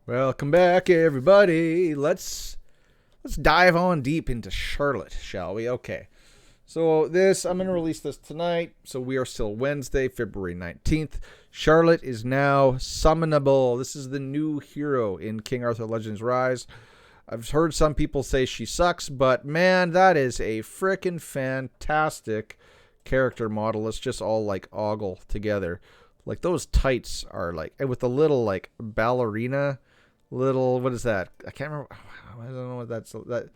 Welcome back, everybody. Let's dive on deep into Charlotte, shall we? Okay. So I'm gonna release this tonight. So we are still Wednesday, February 19th. Charlotte is now summonable. This is the new hero in King Arthur Legends Rise. I've heard some people say she sucks, but man, that is a freaking fantastic character model. Let's just all like ogle together. Like those tights are like, and with the little like ballerina little, what is that? I can't remember. I don't know what that's. That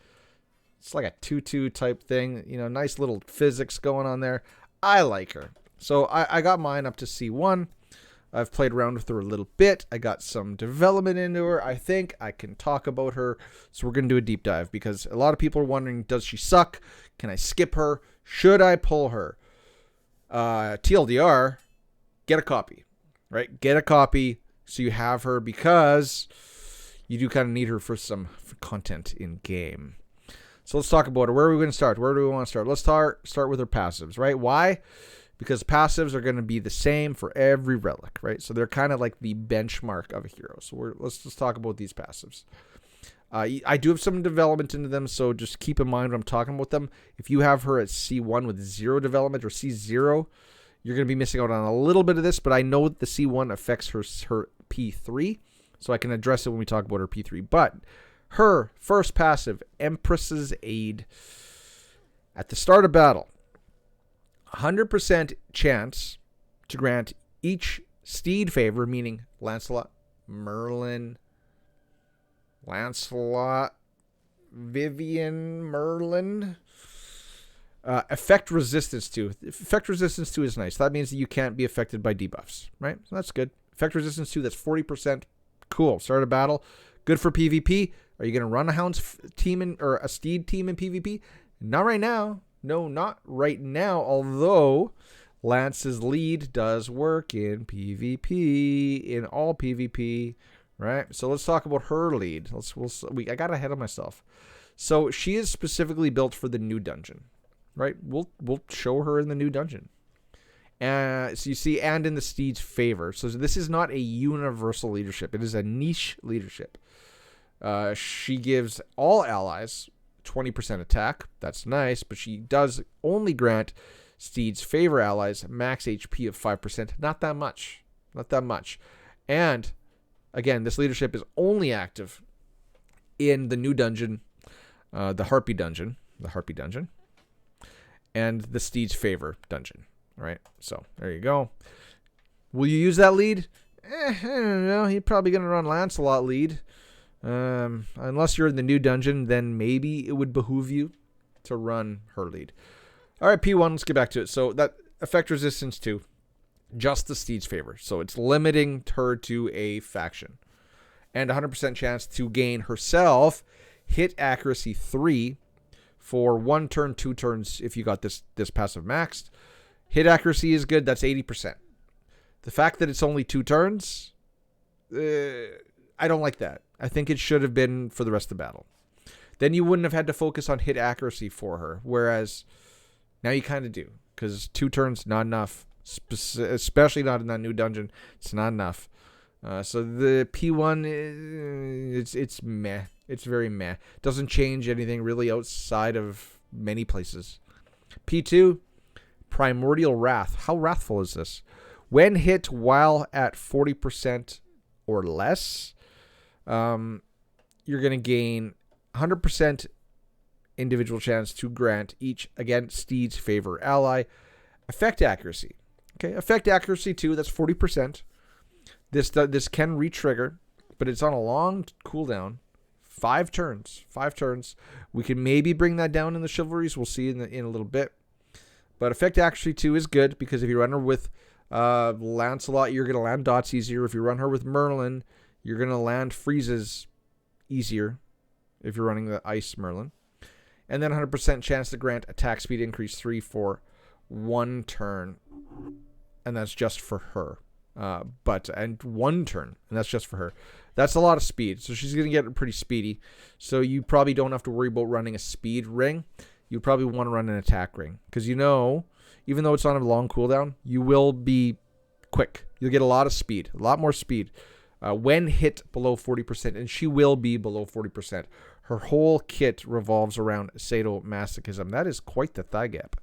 it's like a tutu type thing. You know, nice little physics going on there. I like her. So I got mine up to C1. I've played around with her a little bit. I got some development into her. I think I can talk about her. So we're going to do a deep dive because a lot of people are wondering, does she suck? Can I skip her? Should I pull her? TLDR, get a copy, right? Get a copy so you have her because you do kind of need her for some content in game. So let's talk about her. Where are we going to start? Where do we want to start? Let's start with her passives, right? Why? Because passives are going to be the same for every relic, right? So they're kind of like the benchmark of a hero. So let's just talk about these passives. I do have some development into them, so just keep in mind when I'm talking about them. If you have her at C1 with 0 development or C0, you're going to be missing out on a little bit of this, but I know the C1 affects her P3, so I can address it when we talk about her P3. But her first passive, Empress's Aid. At the start of battle, 100% chance to grant each steed favor, meaning Lancelot, Merlin, Vivian, Merlin. Effect resistance to. Effect resistance to is nice. That means that you can't be affected by debuffs, right? So that's good. Effect resistance to, that's 40%. Cool. Start a battle. Good for PvP. Are you going to run a Hounds team or a Steed team in PvP? Not right now. No, not right now. Although Lance's lead does work in PvP, in all PvP, right? So let's talk about her lead. I got ahead of myself. So she is specifically built for the new dungeon, right? We'll show her in the new dungeon. So you see, and in the Steed's favor. So this is not a universal leadership. It is a niche leadership. She gives all allies 20% attack. That's nice, but she does only grant Steed's favor allies max HP of 5%. Not that much. Not that much. And again, this leadership is only active in the new dungeon, the Harpy dungeon, and the Steed's favor dungeon. All right, so there you go. Will you use that lead? I don't know. You're probably going to run Lancelot lead. Unless you're in the new dungeon, then maybe it would behoove you to run her lead. All right, P1, let's get back to it. So that effect resistance to just the Steed's favor. So it's limiting her to a faction. And 100% chance to gain herself hit accuracy 3 for 1 turn, 2 turns if you got this passive maxed. Hit accuracy is good. That's 80%. The fact that it's only 2 turns, I don't like that. I think it should have been for the rest of the battle. Then you wouldn't have had to focus on hit accuracy for her, whereas now you kind of do, because 2 turns, not enough, especially not in that new dungeon. It's not enough. So the P1, it's meh. It's very meh. Doesn't change anything really outside of many places. P2, Primordial Wrath. How wrathful is this? When hit while at 40% or less, you're going to gain 100% individual chance to grant each, again, Steed's favor ally effect accuracy. Okay, effect accuracy 2, that's 40%. This can re-trigger, but it's on a long cooldown. 5 turns. We can maybe bring that down in the Chivalries. We'll see in a little bit. But effect accuracy 2 is good because if you run her with Lancelot, you're going to land dots easier. If you run her with Merlin, you're going to land freezes easier if you're running the Ice Merlin. And then 100% chance to grant attack speed increase 3 for 1 turn. And that's just for her. And 1 turn. And that's just for her. That's a lot of speed. So she's going to get pretty speedy. So you probably don't have to worry about running a speed ring. You probably want to run an attack ring. Because even though it's on a long cooldown, you will be quick. You'll get a lot of speed. A lot more speed. when hit below 40%, and she will be below 40%. Her whole kit revolves around sadomasochism. That is quite the thigh gap.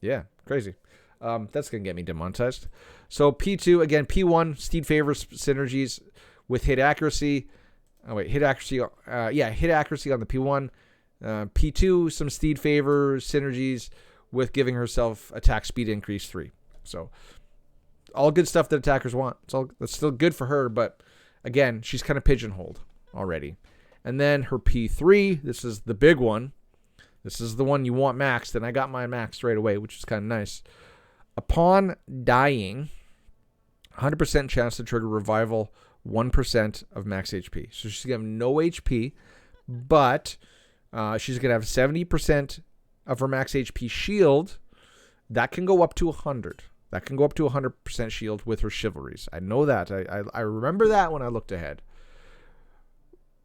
Yeah, crazy. That's going to get me demonetized. So P2, again, P1, Steed favors synergies with hit accuracy. Oh, wait, hit accuracy. Hit accuracy on the P1. P2, some Steed favor synergies with giving herself attack speed increase 3. So all good stuff that attackers want. That's still good for her, but again, she's kind of pigeonholed already. And then her P3, this is the big one. This is the one you want maxed, and I got mine maxed right away, which is kind of nice. Upon dying, 100% chance to trigger revival, 1% of max HP. So she's going to have no HP, but she's going to have 70% of her max HP shield. That can go up to 100. That can go up to 100% shield with her chivalries. I know that. I remember that when I looked ahead.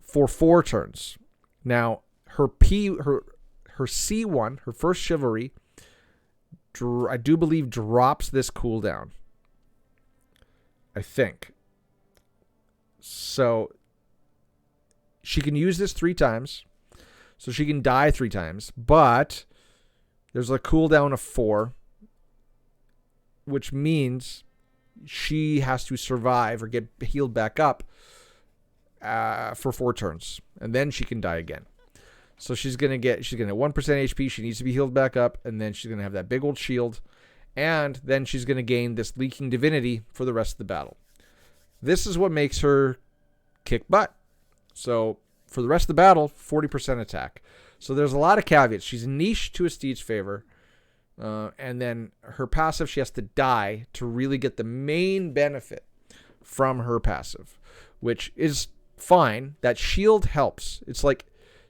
For 4 turns. Now, her C1, her first chivalry, I do believe drops this cooldown. I think. So, she can use this 3 times. So she can die 3 times. But there's a cooldown of 4. Which means she has to survive or get healed back up for 4 turns. And then she can die again. So she's going to get 1% HP. She needs to be healed back up. And then she's going to have that big old shield. And then she's going to gain this leaking divinity for the rest of the battle. This is what makes her kick butt. So for the rest of the battle, 40% attack. So there's a lot of caveats. She's niche to a Steed's favor. And then her passive, she has to die to really get the main benefit from her passive, which is fine. That shield helps. It's like,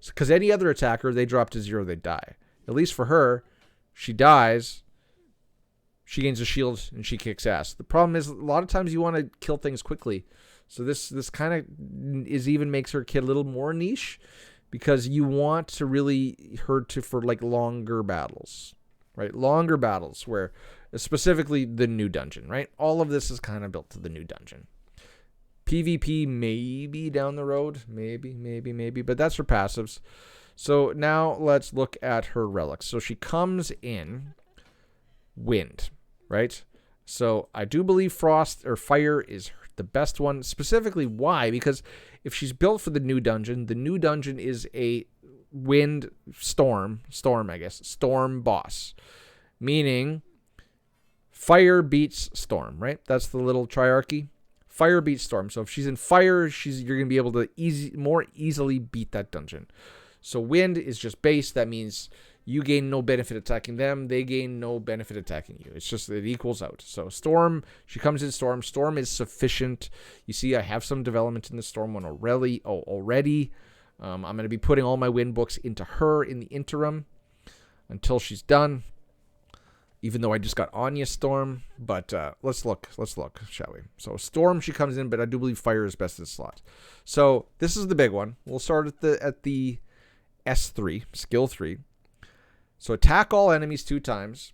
because any other attacker, they drop to 0, they die. At least for her, she dies, she gains a shield, and she kicks ass. The problem is, a lot of times you want to kill things quickly. So this kind of even makes her kit a little more niche, because you want to really her to for like longer battles. Right, longer battles where specifically the new dungeon, right? All of this is kind of built to the new dungeon. PvP maybe down the road, maybe, but that's her passives. So now let's look at her relics. So she comes in wind, right? So I do believe frost or fire is the best one. Specifically, why? Because if she's built for the new dungeon is a wind storm boss, meaning fire beats storm, right? That's the little triarchy. Fire beats storm. So if she's in fire, you're gonna be able to more easily beat that dungeon. So wind is just base. That means you gain no benefit attacking them, they gain no benefit attacking you. It's just, it equals out. So storm, she comes in storm. Storm is sufficient. You see, I have some development in the storm one already. I'm going to be putting all my win books into her in the interim until she's done, even though I just got Anya Storm. But let's look, shall we? So Storm, she comes in, but I do believe Fire is best in the slot. So this is the big one. We'll start at the S3, skill 3. So attack all enemies 2 times.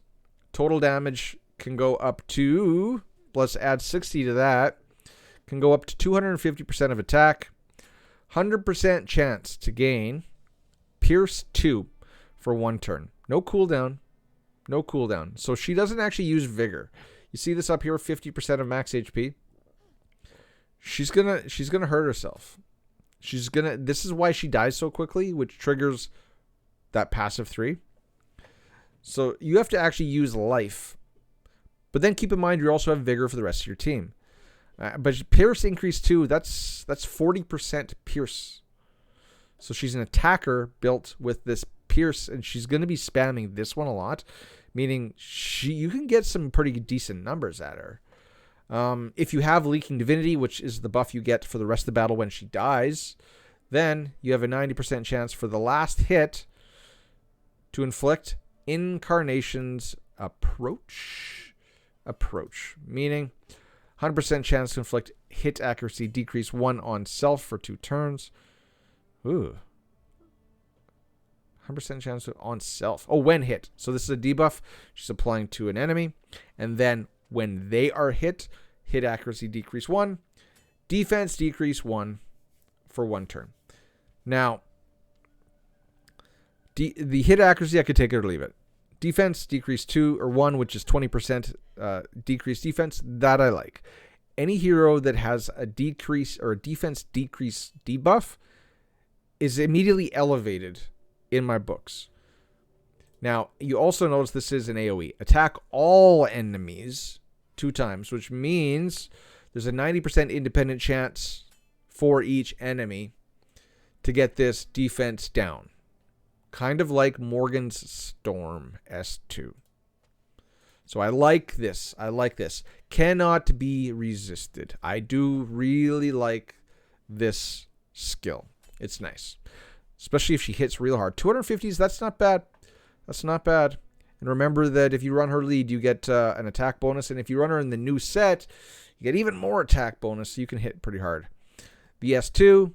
Total damage can go up to, let's add 60 to that, can go up to 250% of attack. 100% chance to gain Pierce 2 for 1 turn. No cooldown. So she doesn't actually use Vigor. You see this up here, 50% of max HP. She's gonna hurt herself. This is why she dies so quickly, which triggers that passive 3. So you have to actually use life. But then keep in mind, you also have Vigor for the rest of your team. But Pierce increase 2, that's 40% Pierce. So she's an attacker built with this Pierce, and she's going to be spamming this one a lot, meaning you can get some pretty decent numbers at her. If you have Leaking Divinity, which is the buff you get for the rest of the battle when she dies, then you have a 90% chance for the last hit to inflict Incarnation's Approach, meaning 100% chance to inflict hit accuracy decrease 1 on self for 2 turns. Ooh. 100% chance on self. Oh, when hit. So this is a debuff she's applying to an enemy. And then when they are hit accuracy decrease 1, Defense decrease 1 for 1 turn. Now, the hit accuracy, I could take it or leave it. Defense decrease 2 or 1, which is 20% decreased defense. That I like. Any hero that has a decrease or a defense decrease debuff is immediately elevated in my books. Now, you also notice this is an AoE. Attack all enemies 2 times, which means there's a 90% independent chance for each enemy to get this defense down. Kind of like Morgan's Storm S2. So I like this. I like this. Cannot be resisted. I do really like this skill. It's nice. Especially if she hits real hard. 250s, that's not bad. That's not bad. And remember that if you run her lead, you get an attack bonus. And if you run her in the new set, you get even more attack bonus. So you can hit pretty hard. The S2,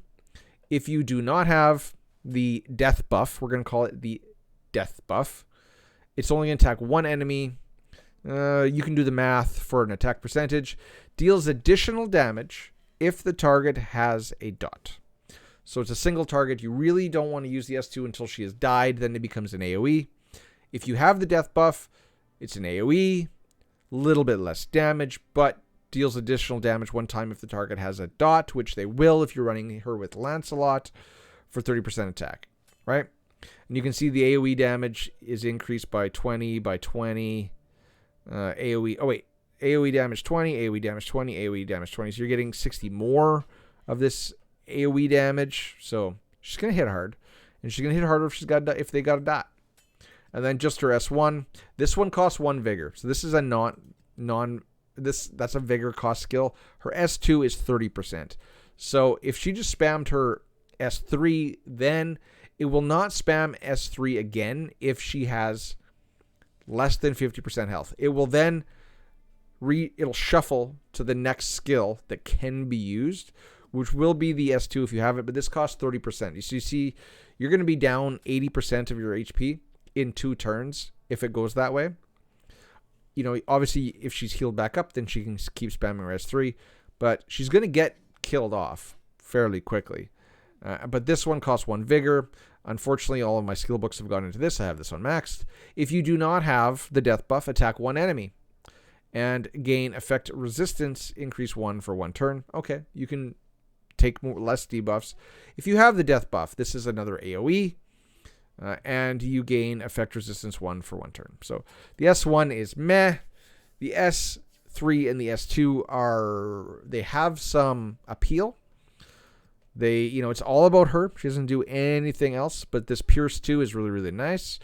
if you do not have the death buff, we're going to call it the death buff. It's only going to attack 1 enemy. You can do the math for an attack percentage. Deals additional damage if the target has a dot. So it's a single target. You really don't want to use the S2 until she has died. Then it becomes an AoE. If you have the death buff, it's an AoE. Little bit less damage, but deals additional damage 1 time if the target has a dot, which they will if you're running her with Lancelot for 30% attack, right? And you can see the AoE damage is increased by 20, by 20. AoE damage 20, AoE damage 20, AoE damage 20. So you're getting 60 more of this AoE damage. So she's going to hit hard. And she's going to hit harder if they got a dot. And then just her S1. This one costs 1 vigor. So this is a that's a vigor cost skill. Her S2 is 30%. So if she just spammed her S3, then it will not spam S3 again if she has less than 50% health. It will then it'll shuffle to the next skill that can be used, which will be the S2 if you have it, but this costs 30%. You see, you're going to be down 80% of your HP in 2 turns if it goes that way. You know, obviously, if she's healed back up, then she can keep spamming her S3, but she's going to get killed off fairly quickly. But this one costs 1 vigor. Unfortunately, all of my skill books have gone into this. I have this one maxed. If you do not have the death buff, attack 1 enemy and gain effect resistance, increase 1 for 1 turn. Okay, you can take less debuffs. If you have the death buff, this is another AoE, and you gain effect resistance 1 for 1 turn. So the S1 is meh. The S3 and the S2 they have some appeal. It's all about her. She doesn't do anything else, but this Pierce 2 is really, really nice.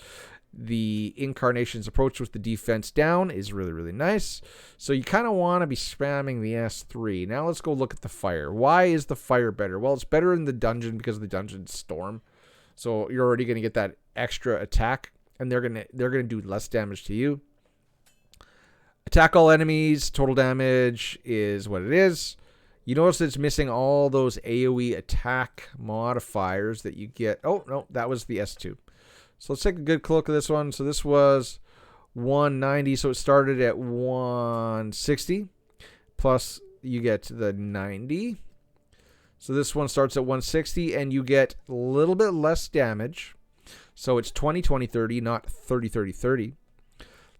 The Incarnation's approach with the defense down is really, really nice. So you kind of want to be spamming the S3. Now let's go look at the fire. Why is the fire better? Well, it's better in the dungeon because of the dungeon storm. So you're already going to get that extra attack, and they're going to do less damage to you. Attack all enemies. Total damage is what it is. You notice it's missing all those AoE attack modifiers that you get. Oh, no, that was the S2. So let's take a good look at this one. So this was 190, so it started at 160. Plus you get the 90. So this one starts at 160, and you get a little bit less damage. So it's 20, 20, 30, not 30, 30, 30.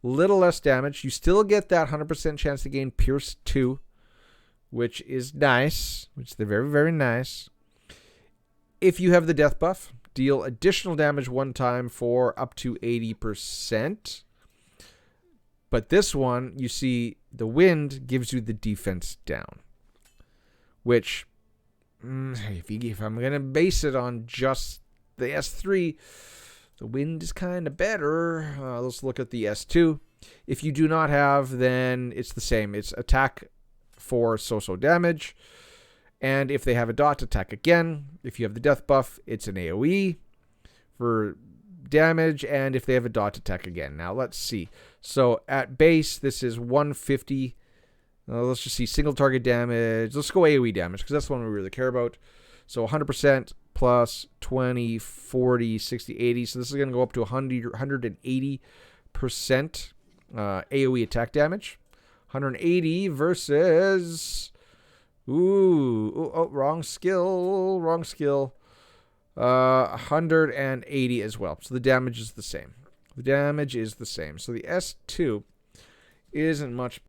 Little less damage. You still get that 100% chance to gain Pierce 2. Which is nice, which is very, very nice. If you have the death buff, deal additional damage 1 time for up to 80%. But this one, you see, the wind gives you the defense down. Which, if I'm going to base it on just the S3, the wind is kind of better. Let's look at the S2. If you do not have, then it's the same. It's attack for so damage, and if they have a dot, attack again. If you have the death buff, it's an AoE for damage, and if they have a dot, attack again. Now let's see. So at base, this is 150. Let's just see single target damage. Let's go AoE damage because that's the one we really care about. So 100% plus 20, 40, 60, 80. So this is going to go up to 180% AoE attack damage. 180 versus Ooh. Oh, wrong skill. Wrong skill. 180 as well. So the damage is the same. The damage is the same. So the S2 isn't much.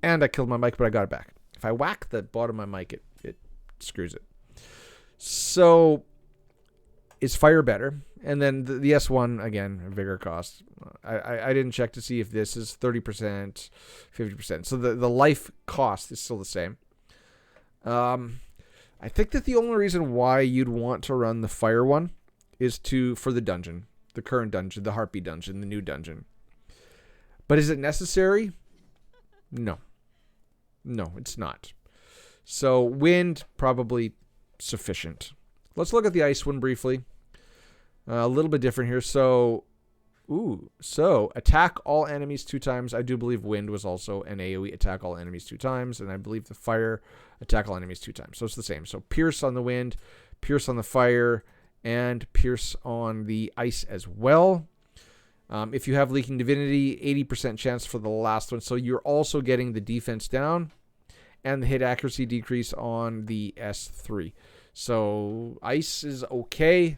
And I killed my mic, but I got it back. If I whack the bottom of my mic, it screws it. So is fire better? And then the S1, again, vigor cost. I didn't check to see if this is 30%, 50%. So the life cost is still the same. I think that the only reason why you'd want to run the fire one is for the dungeon, the current dungeon, the Heartbeat dungeon, the new dungeon. But is it necessary? No. No, it's not. So wind, probably sufficient. Let's look at the ice one briefly. A little bit different here. So attack all enemies 2 times. I do believe wind was also an AoE, attack all enemies 2 times. And I believe the fire, attack all enemies 2 times. So it's the same. So pierce on the wind, pierce on the fire, and pierce on the ice as well. If you have Leaking Divinity, 80% chance for the last one. So you're also getting the defense down and the hit accuracy decrease on the S3. So ice is okay.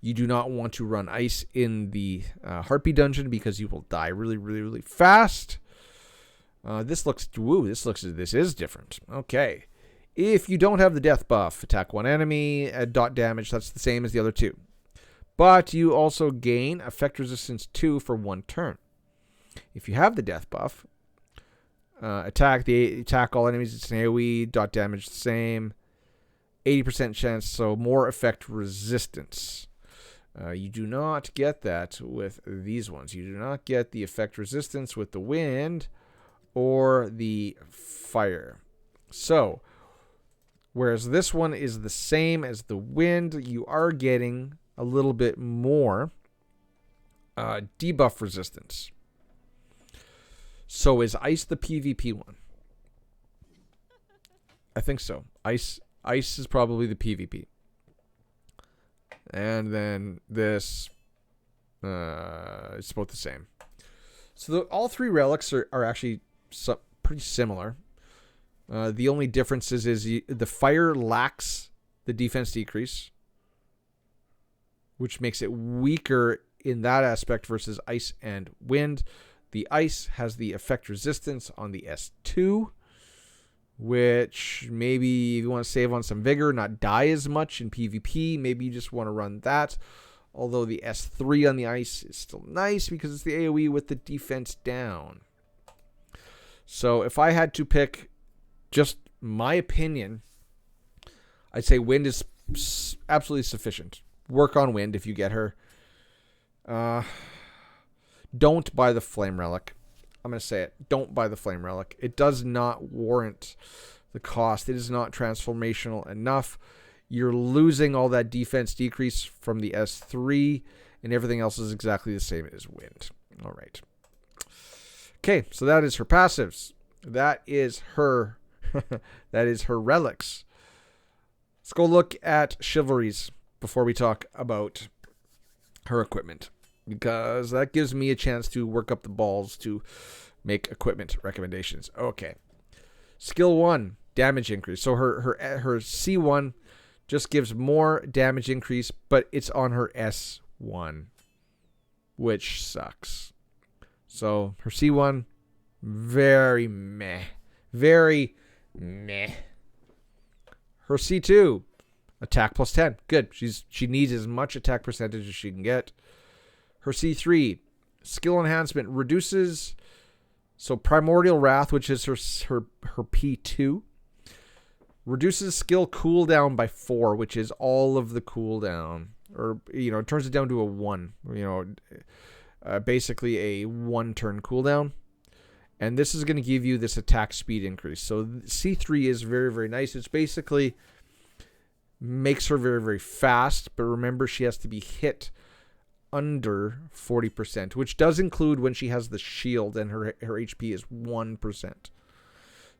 You do not want to run ice in the Heartbeat dungeon because you will die really, really, really fast. This is different. Okay. If you don't have the death buff, attack one enemy, dot damage, that's the same as the other 2. But you also gain effect resistance 2 for 1 turn. If you have the death buff, attack all enemies, it's an AoE, dot damage the same, 80% chance, so more effect resistance. You do not get that with these ones. You do not get the effect resistance with the wind or the fire. So, whereas this one is the same as the wind, you are getting a little bit more debuff resistance. So is ice the PvP one? I think so. Ice is probably the PvP. And then this it's both the same. So all 3 relics are actually pretty similar. The only difference is the fire lacks the defense decrease, which makes it weaker in that aspect versus ice and wind. The ice has the effect resistance on the S2, which maybe you want to save on some vigor, not die as much in PvP. Maybe you just want to run that. Although the S3 on the ice is still nice because it's the AoE with the defense down. So if I had to pick just my opinion, I'd say wind is absolutely sufficient. Work on wind if you get her. Don't buy the flame relic. I'm going to say it. Don't buy the flame relic. It does not warrant the cost. It is not transformational enough. You're losing all that defense decrease from the S3, and everything else is exactly the same as wind. All right. Okay, so that is her passives. That is her that is her relics. Let's go look at Chivalry's before we talk about her equipment, because that gives me a chance to work up the balls to make equipment recommendations. Okay. Skill 1, damage increase. So her C1 just gives more damage increase, but it's on her S1, which sucks. So her C1, very meh. Very meh. Her C2, attack plus 10. Good. She needs as much attack percentage as she can get. Her C3, skill enhancement reduces. So Primordial Wrath, which is her P2, reduces skill cooldown by 4, which is all of the cooldown. Or, it turns it down to a 1. Basically a 1-turn cooldown. And this is going to give you this attack speed increase. So C3 is very, very nice. It's basically makes her very, very fast. But remember, she has to be hit under 40%, which does include when she has the shield and her HP is 1%.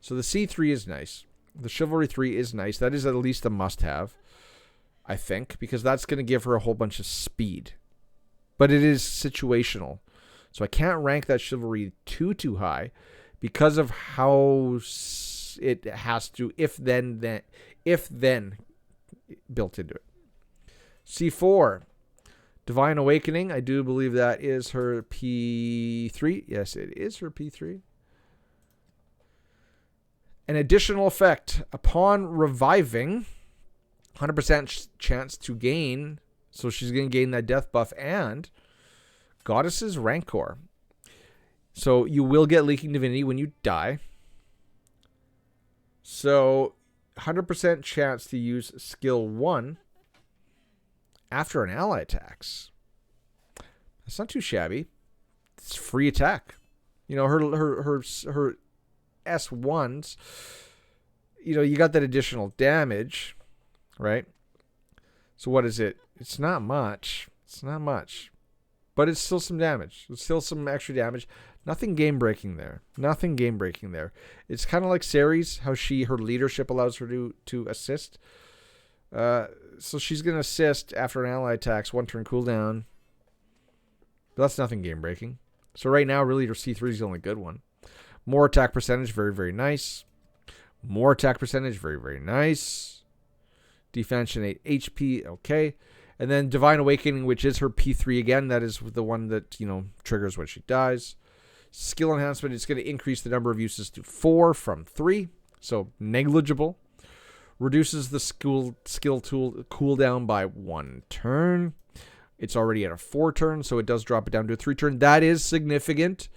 So the C3 is nice. The Chivalry 3 is nice. That is at least a must-have, I think, because that's going to give her a whole bunch of speed. But it is situational. So I can't rank that Chivalry too high because of how it has to if then built into it. C4, Divine Awakening. I do believe that is her P3. Yes, it is her P3. An additional effect upon reviving, 100% chance to gain. So she's going to gain that death buff and Goddess's Rancor. So you will get Leaking Divinity when you die. So 100% chance to use skill 1 after an ally attacks. That's not too shabby. It's free attack. You know, her S1s, you know, you got that additional damage, right? So what is it? It's not much. It's not much. But it's still some damage. It's still some extra damage. Nothing game-breaking there. Nothing game-breaking there. It's kind of like Ceres, how her leadership allows her to assist. So she's going to assist after an ally attacks, 1 turn cooldown. But that's nothing game-breaking. So right now, really, her C3 is the only good one. More attack percentage, very, very nice. More attack percentage, very, very nice. Defense and 8 HP, okay. And then Divine Awakening, which is her P3 again. That is the one that, you know, triggers when she dies. Skill enhancement, it's going to increase the number of uses to 4 from 3. So negligible. Reduces the skill tool cooldown by 1 turn. It's already at a 4 turn, so it does drop it down to a 3 turn. That is significant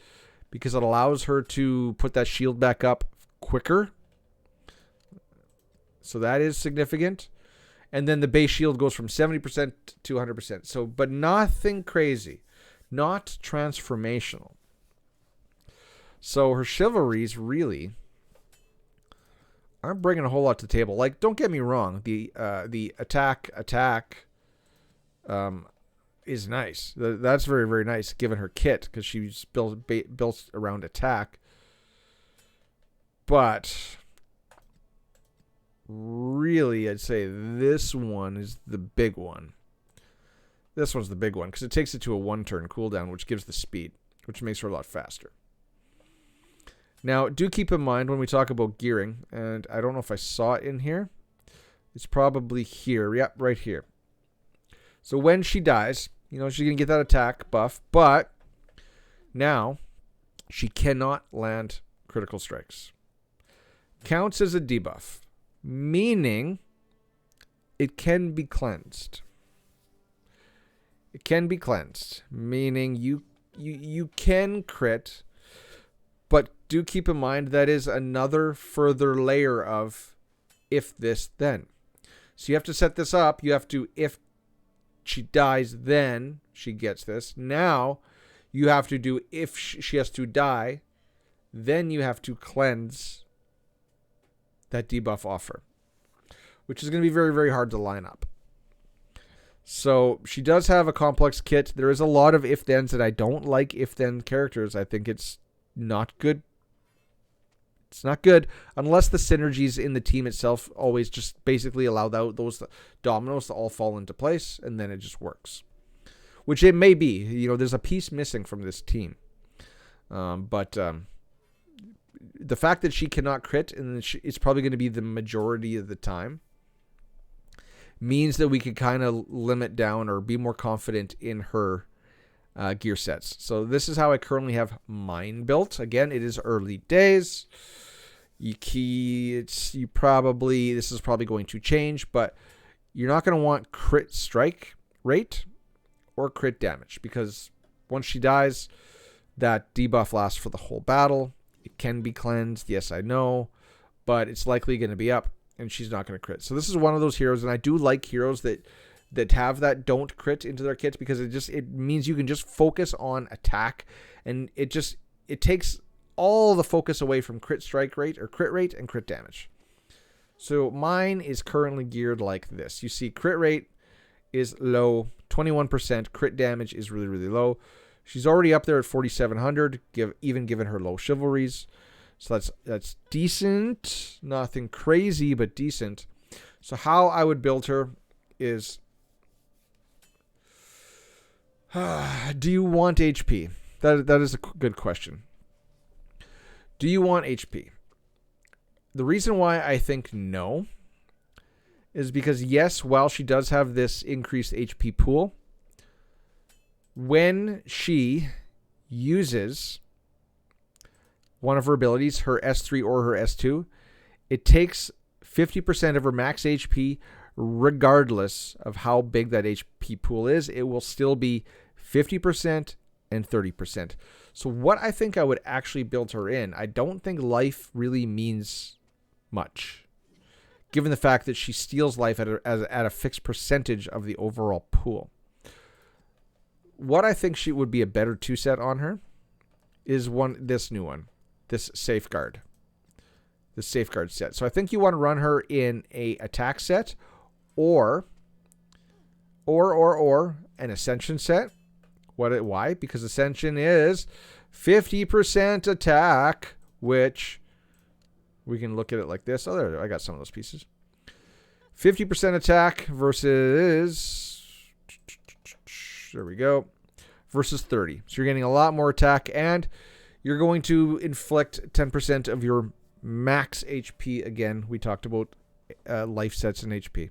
because it allows her to put that shield back up quicker. So that is significant. And then the base shield goes from 70% to 100%. So, but nothing crazy. Not transformational. So her chivalries really aren't bringing a whole lot to the table. Like, don't get me wrong. The attack is nice. That's very, very nice given her kit because she's built around attack. But really, I'd say this one is the big one. This one's the big one because it takes it to a 1 turn cooldown, which gives the speed, which makes her a lot faster. Now, do keep in mind when we talk about gearing, and I don't know if I saw it in here. It's probably here. Yep, right here. So when she dies, you know, she's going to get that attack buff, but now she cannot land critical strikes. Counts as a debuff, meaning it can be cleansed. It can be cleansed, meaning you can crit, but do keep in mind that is another further layer of if this then. So you have to set this up. You have to, if she dies, then she gets this. Now you have to do if she has to die, then you have to cleanse that debuff offer, which is going to be very, very hard to line up. So she does have a complex kit. There is a lot of if-thens that I don't like if-then characters. I think it's not good. It's not good unless the synergies in the team itself always just basically allow those dominoes to all fall into place, and then it just works. Which it may be. You know, there's a piece missing from this team. But the fact that she cannot crit, and it's probably going to be the majority of the time, means that we could kind of limit down or be more confident in her gear sets. So this is how I currently have mine built. Again, it is early days. This is probably going to change, but you're not going to want crit strike rate or crit damage because once she dies, that debuff lasts for the whole battle. It can be cleansed, yes, I know, but it's likely going to be up, and she's not going to crit. So this is one of those heroes, and I do like heroes that have that don't crit into their kits because it means you can just focus on attack, and it takes all the focus away from crit strike rate or crit rate and crit damage. So mine is currently geared like this. You see crit rate is low, 21%. Crit damage is really, really low. She's already up there at 4,700, even given her low chivalries. So that's decent. Nothing crazy, but decent. So how I would build her is, do you want HP? That is a good question. Do you want HP? The reason why I think no is because, yes, while she does have this increased HP pool, when she uses one of her abilities, her S3 or her S2, it takes 50% of her max HP regardless of how big that HP pool is. It will still be 50% and 30%. So what I think I would actually build her in, I don't think life really means much, given the fact that she steals life at a fixed percentage of the overall pool. What I think she would be a better 2-set on her is this new one, this safeguard. The safeguard set. So I think you want to run her in a attack set or an ascension set. Why? Because ascension is 50% attack, which we can look at it like this. Oh, there, I got some of those pieces. 50% attack versus, there we go, versus 30. So you're getting a lot more attack, and you're going to inflict 10% of your max HP. Again, we talked about life sets and HP.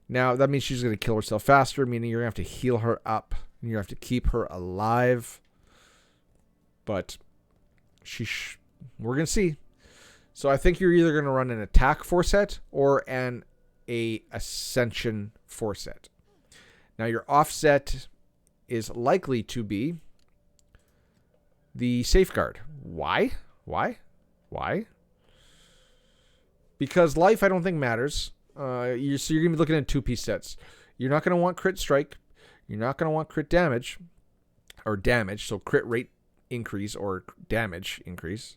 Now, that means she's going to kill herself faster, meaning you're going to have to heal her up. And you have to keep her alive. But we're going to see. So I think you're either going to run an attack 4-set or an ascension 4-set. Now, your offset is likely to be the safeguard. Why? Because life, I don't think, matters. So you're going to be looking at 2-piece sets. You're not going to want crit strike. You're not going to want crit damage. Or damage, so crit rate increase or damage increase.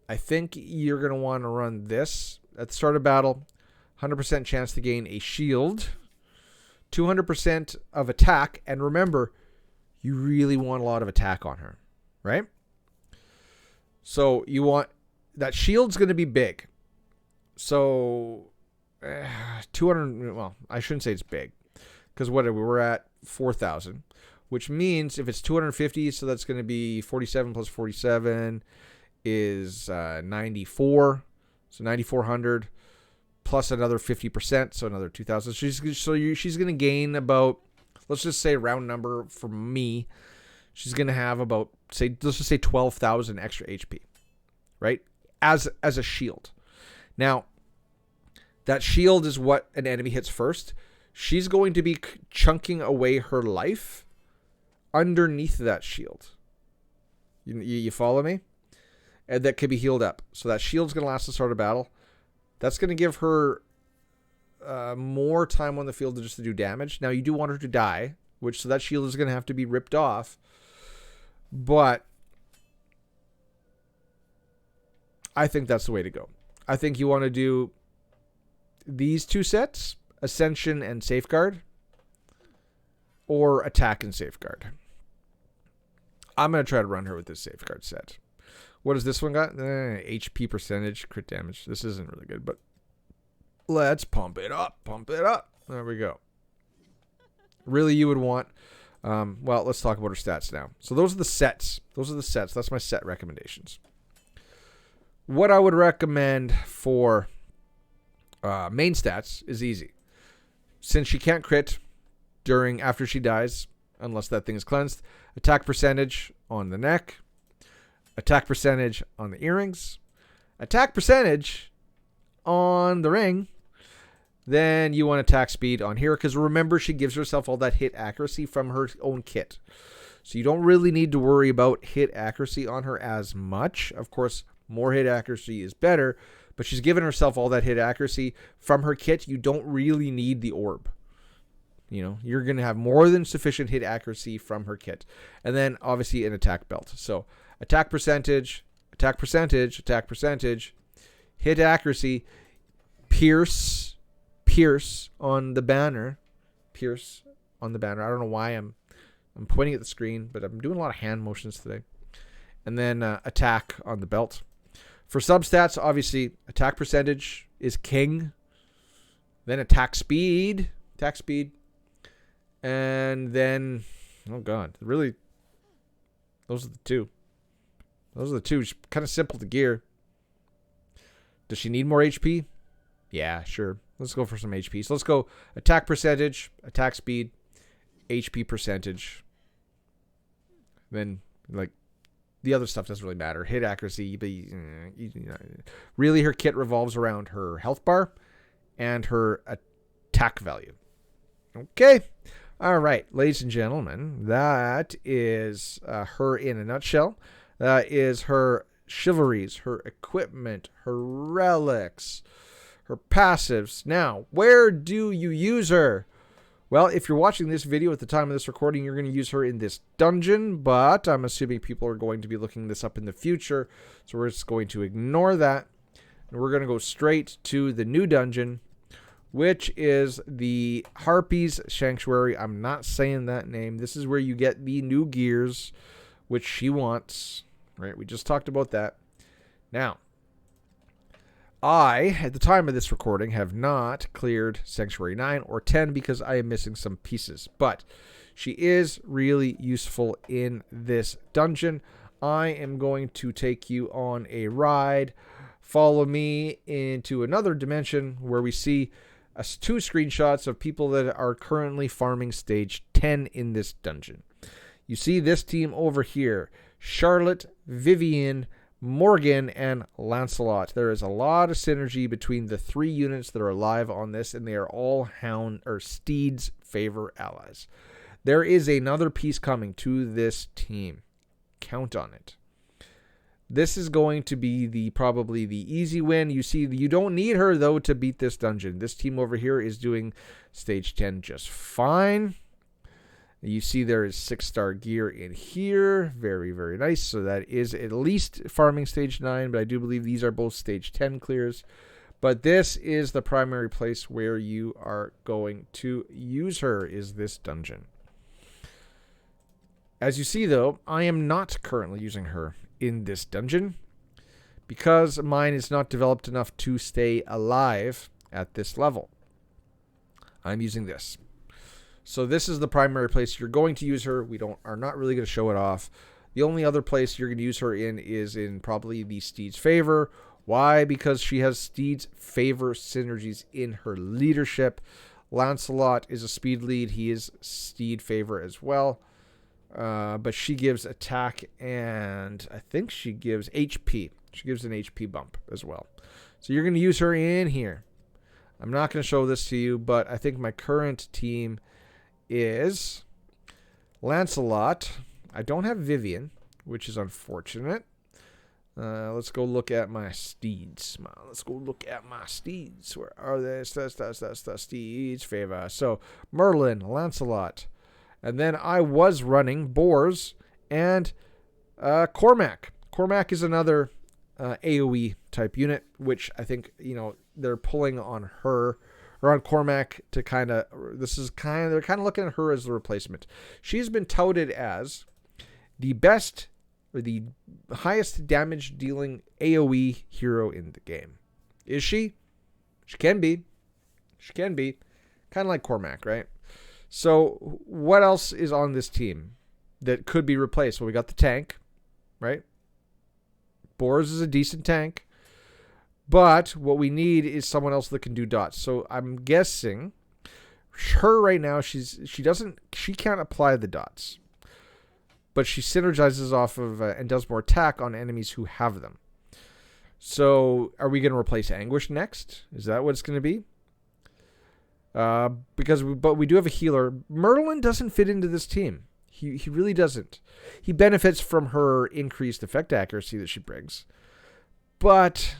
I think you're going to want to run this at the start of battle. 100% chance to gain a shield. 200% of attack. And remember, you really want a lot of attack on her. Right? So you want... That shield's going to be big. So... 200... Well, I shouldn't say it's big. Because we're at 4,000. Which means if it's 250, so that's going to be 47 plus 47... is 94, so 9,400 plus another 50%, so another 2,000. She's going to gain about, let's just say round number for me, she's going to have about, let's just say 12,000 extra HP, right? As a shield. Now, that shield is what an enemy hits first. She's going to be chunking away her life underneath that shield. You follow me? And that could be healed up. So that shield's going to last the start of battle. That's going to give her more time on the field to do damage. Now, you do want her to die, so that shield is going to have to be ripped off. But I think that's the way to go. I think you want to do these 2 sets, Ascension and Safeguard, or Attack and Safeguard. I'm going to try to run her with this Safeguard set. What does this one got? HP percentage, crit damage. This isn't really good, but let's pump it up. Pump it up. There we go. Really, you would want... well, let's talk about her stats now. So those are the sets. That's my set recommendations. What I would recommend for main stats is easy. Since she can't crit after she dies, unless that thing is cleansed, attack percentage on the neck, attack percentage on the earrings, attack percentage on the ring. Then you want attack speed on here, because remember, she gives herself all that hit accuracy from her own kit. So you don't really need to worry about hit accuracy on her as much. Of course, more hit accuracy is better, but she's given herself all that hit accuracy from her kit. You don't really need the orb. You're going to have more than sufficient hit accuracy from her kit. And then, obviously, an attack belt. So, attack percentage, attack percentage, attack percentage, hit accuracy, pierce on the banner. Pierce on the banner. I don't know why I'm pointing at the screen, but I'm doing a lot of hand motions today. And then attack on the belt. For substats, obviously, attack percentage is king. Then attack speed. And then, oh God, really, those are the two. Those are the two. Kind of simple to gear. Does she need more HP? Yeah, sure. Let's go for some HP. So let's go attack percentage, attack speed, HP percentage. Then, like, the other stuff doesn't really matter. Hit accuracy. But really, her kit revolves around her health bar and her attack value. Okay. All right, ladies and gentlemen, that is her in a nutshell. That is her chivalries, her equipment, her relics, her passives. Now, where do you use her? Well, if you're watching this video at the time of this recording, you're going to use her in this dungeon, but I'm assuming people are going to be looking this up in the future, so we're just going to ignore that, and we're going to go straight to the new dungeon, which is the Harpy's Sanctuary. I'm not saying that name. This is where you get the new gears, which she wants. Right? We just talked about that. Now, I, at the time of this recording, have not cleared Sanctuary 9 or 10 because I am missing some pieces. But she is really useful in this dungeon. I am going to take you on a ride. Follow me into another dimension where we see 2 screenshots of people that are currently farming stage 10 in this dungeon. You see this team over here. Charlotte, Vivian, Morgan, and Lancelot. There is a lot of synergy between the 3 units that are alive on this, and they are all Hound or Steed's favor allies. There is another piece coming to this team. Count on it. This is going to be probably the easy win. You see, you don't need her, though, to beat this dungeon. This team over here is doing stage 10 just fine. You see there is 6-star gear in here. Very, very nice. So that is at least farming stage 9, but I do believe these are both stage 10 clears. But this is the primary place where you are going to use her, is this dungeon. As you see, though, I am not currently using her in this dungeon because mine is not developed enough to stay alive at this level. I'm using this. So this is the primary place you're going to use her. We are not really going to show it off. The only other place you're going to use her in is in probably the Steed's favor. Why? Because she has Steed's favor synergies in her leadership. Lancelot is a speed lead. He is Steed favor as well. But she gives attack and I think she gives HP. She gives an HP bump as well. So you're going to use her in here. I'm not going to show this to you, but I think my current team is Lancelot. I don't have Vivian, which is unfortunate. Let's go look at my Steeds. Let's go look at my Steeds. Where are they? That's the Steeds favor. So Merlin, Lancelot. And then I was running Boars and Cormac. Cormac is another AoE type unit, which I think, they're pulling on her or on Cormac to they're kind of looking at her as the replacement. She's been touted as the best or the highest damage dealing AoE hero in the game. Is she? She can be. She can be. Kind of like Cormac, right? So what else is on this team that could be replaced? Well, we got the tank, right? Boars is a decent tank. But what we need is someone else that can do dots. So I'm guessing her right now, she can't apply the dots. But she synergizes off of and does more attack on enemies who have them. So are we going to replace Anguish next? Is that what it's going to be? But we do have a healer. Merlin doesn't fit into this team. He really doesn't. He benefits from her increased effect accuracy that she brings. But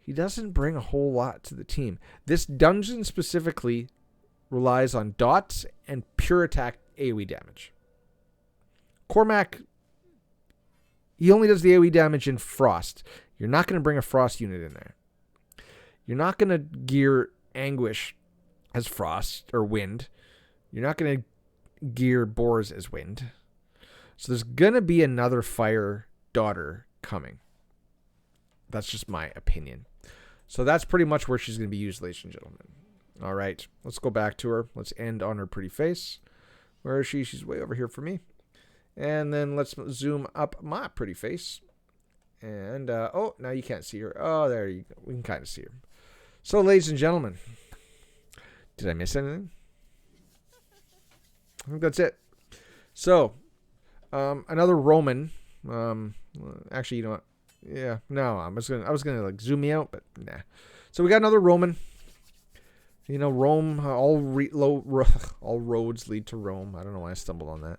he doesn't bring a whole lot to the team. This dungeon specifically relies on dots and pure attack AoE damage. Cormac, he only does the AoE damage in Frost. You're not going to bring a Frost unit in there. You're not going to gear Anguish as Frost or Wind. You're not going to gear Boars as Wind. So there's going to be another Fire daughter coming. That's just my opinion. So that's pretty much where she's going to be used, ladies and gentlemen. All right, let's go back to her. Let's end on her pretty face. Where is she? She's way over here for me. And then let's zoom up my pretty face. And, oh, now you can't see her. Oh, there you go. We can kind of see her. So, ladies and gentlemen, did I miss anything? I think that's it. So, another Roman. Actually, you know what? Yeah, no, I was gonna like zoom me out, but nah. So we got another Roman. You know, Rome. All roads lead to Rome. I don't know why I stumbled on that.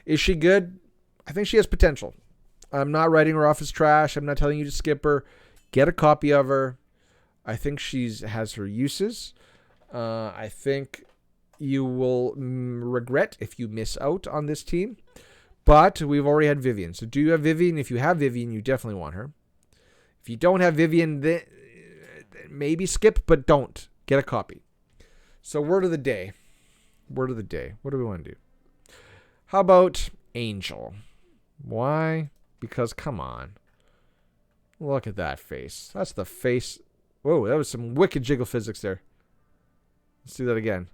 Is she good? I think she has potential. I'm not writing her off as trash. I'm not telling you to skip her. Get a copy of her. I think has her uses. I think you will regret if you miss out on this team. But we've already had Vivian. So do you have Vivian? If you have Vivian, you definitely want her. If you don't have Vivian, then maybe skip, but don't. Get a copy. So word of the day. Word of the day. What do we want to do? How about Angel? Why? Because come on. Look at that face. That's the face. Whoa, that was some wicked jiggle physics there. Let's do that again.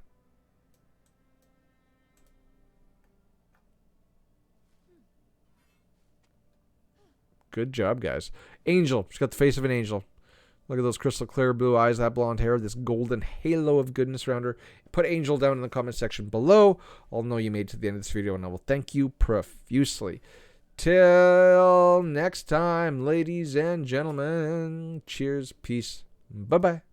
Good job, guys. Angel. She's got the face of an angel. Look at those crystal clear blue eyes, that blonde hair, this golden halo of goodness around her. Put Angel down in the comment section below. I'll know you made it to the end of this video, and I will thank you profusely. Till next time, ladies and gentlemen. Cheers, peace, bye-bye.